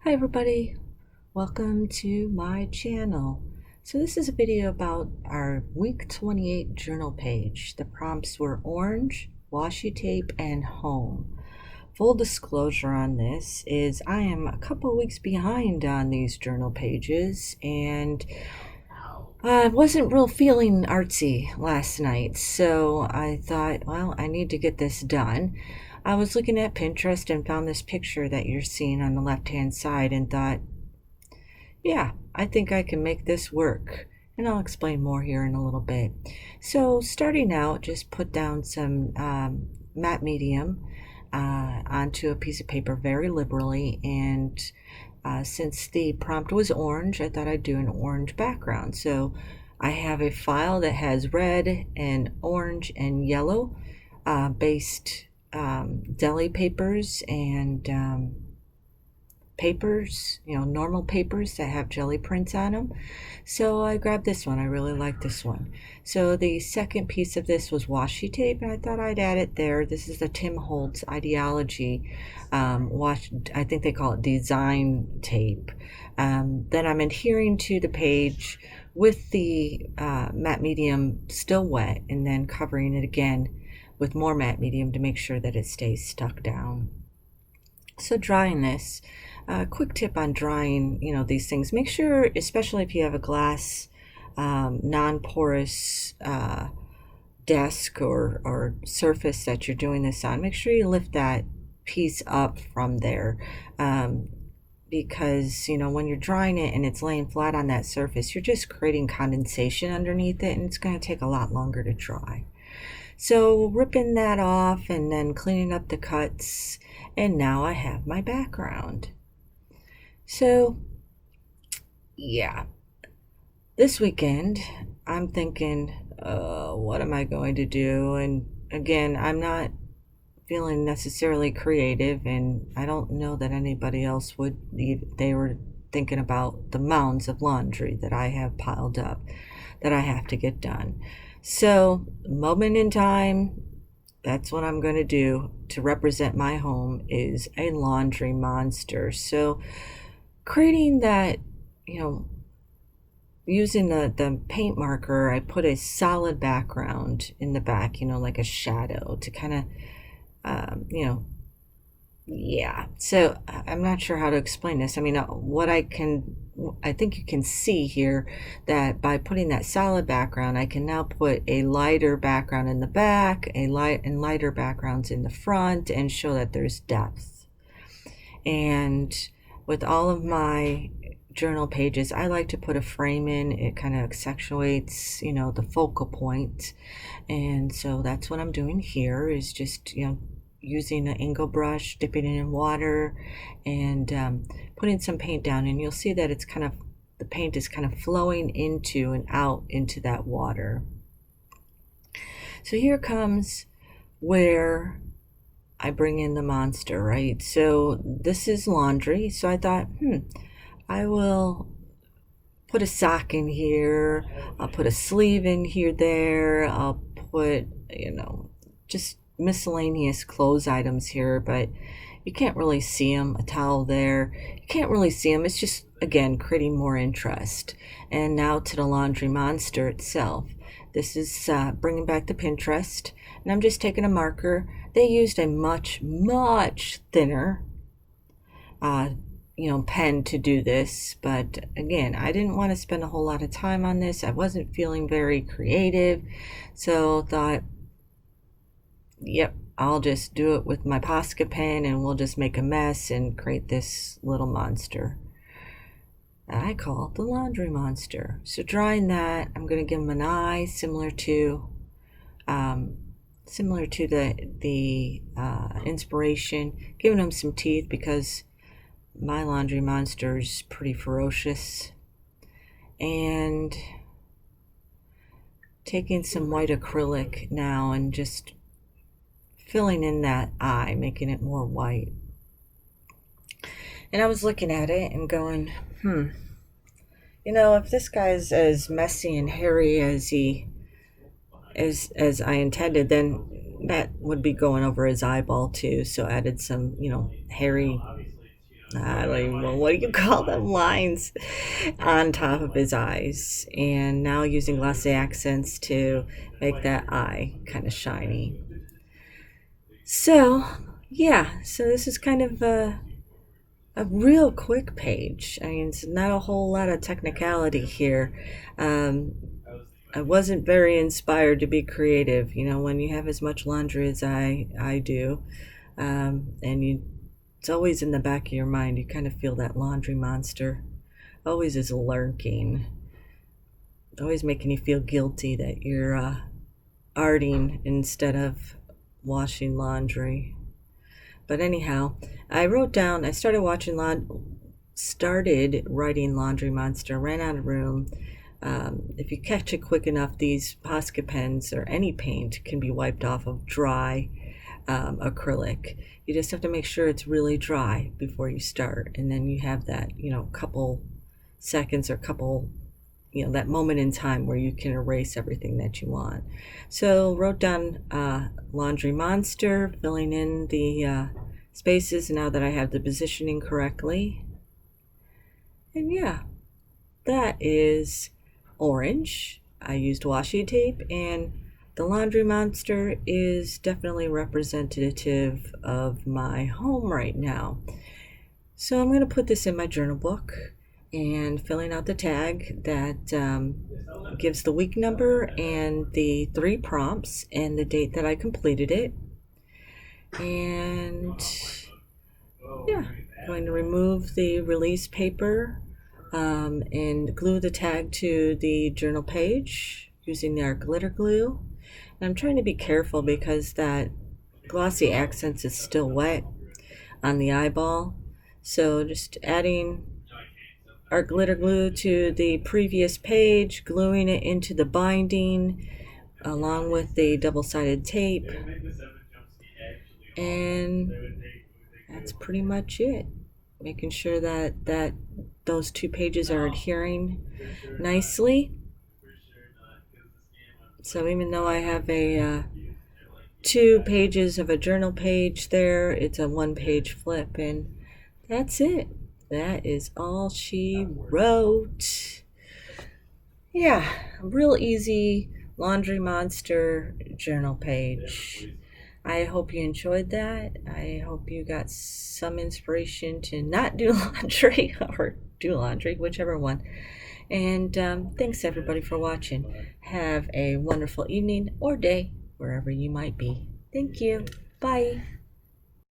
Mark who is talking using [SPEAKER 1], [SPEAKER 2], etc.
[SPEAKER 1] Hi everybody, welcome to my channel. So this is a video about our week 28 journal page. The prompts were orange, washi tape, and home. Full disclosure on this is I am a couple weeks behind on these journal pages, and I wasn't real feeling artsy last night, so I thought, well, I need to get this done. I was looking at Pinterest and found this picture that you're seeing on the left-hand side and thought, yeah, I think I can make this work. And I'll explain more here in a little bit. So starting out, just put down some matte medium onto a piece of paper very liberally, and since the prompt was orange, I thought I'd do an orange background. So I have a file that has red and orange and yellow based deli papers and papers, normal papers that have jelly prints on them. So I grabbed this one. I really like this one. So the second piece of this was washi tape, and I thought I'd add it there. This is the Tim Holtz Ideology I think they call it design tape. Then I'm adhering to the page with the matte medium still wet, and then covering it again with more matte medium to make sure that it stays stuck down. So drying this, quick tip on drying, these things. Make sure, especially if you have a glass, non-porous desk or surface that you're doing this on, make sure you lift that piece up from there. Because, when you're drying it and it's laying flat on that surface, you're just creating condensation underneath it, and it's going to take a lot longer to dry. So ripping that off and then cleaning up the cuts, and now I have my background. So yeah, this weekend I'm thinking, what am I going to do? And again, I'm not feeling necessarily creative, and I don't know that anybody else would. They were thinking about the mounds of laundry that I have piled up that I have to get done. So, moment in time, that's what I'm going to do to represent my home is a laundry monster. So, creating that, using the paint marker, I put a solid background in the back, like a shadow to kind of, yeah. So I'm not sure how to explain this. I mean, I think you can see here that by putting that solid background, I can now put a lighter background in the back, lighter backgrounds in the front, and show that there's depth. And with all of my journal pages, I like to put a frame in. It kind of accentuates, the focal point. And so that's what I'm doing here is just, using an angle brush, dipping it in water, and putting some paint down. And you'll see that the paint is kind of flowing into and out into that water. So here comes where I bring in the monster, right? So this is laundry. So I thought, I will put a sock in here. I'll put a sleeve in here, there. I'll put, just miscellaneous clothes items here, but you can't really see them. A towel there, you can't really see them. It's just, again, creating more interest. And now to the laundry monster itself. This is bringing back the Pinterest, and I'm just taking a marker. They used a much, much thinner pen to do this, but again, I didn't want to spend a whole lot of time on this. I wasn't feeling very creative, so thought, yep, I'll just do it with my Posca pen, and we'll just make a mess and create this little monster I call the laundry monster. So drawing that, I'm going to give him an eye similar to the inspiration, giving him some teeth because my laundry monster is pretty ferocious, and taking some white acrylic now and just filling in that eye, making it more white. And I was looking at it and going, if this guy's as messy and hairy as I intended, then that would be going over his eyeball too. So added some, hairy I don't even know, what do you call them, lines on top of his eyes. And now using glossy accents to make that eye kind of shiny. So, yeah, so this is kind of a real quick page. I mean, it's not a whole lot of technicality here. Um, I wasn't very inspired to be creative. You know, when you have as much laundry as I do, and it's always in the back of your mind. You kind of feel that laundry monster always is lurking, always making you feel guilty that you're arting instead of washing laundry. But anyhow, I started writing Laundry Monster, ran out of room. If you catch it quick enough, these Posca pens or any paint can be wiped off of dry acrylic. You just have to make sure it's really dry before you start, and then you have that, couple seconds or couple, that moment in time where you can erase everything that you want. So wrote down Laundry Monster, filling in the spaces now that I have the positioning correctly. And yeah, that is orange. I used washi tape, and the Laundry Monster is definitely representative of my home right now. So I'm going to put this in my journal book and filling out the tag that gives the week number and the 3 prompts and the date that I completed it. And yeah, I'm going to remove the release paper and glue the tag to the journal page using our glitter glue. And I'm trying to be careful because that glossy accents is still wet on the eyeball. So just adding our glitter glue to the previous page, gluing it into the binding along with the double-sided tape. And that's pretty much it. Making sure that those 2 pages are adhering nicely. So even though I have a 2 pages of a journal page there, it's a 1-page flip, and that's it. That is all she wrote. Yeah, a real easy Laundry Monster journal page. I hope you enjoyed that. I hope you got some inspiration to not do laundry or do laundry, whichever one. And thanks everybody for watching. Have a wonderful evening or day wherever you might be. Thank you. Bye.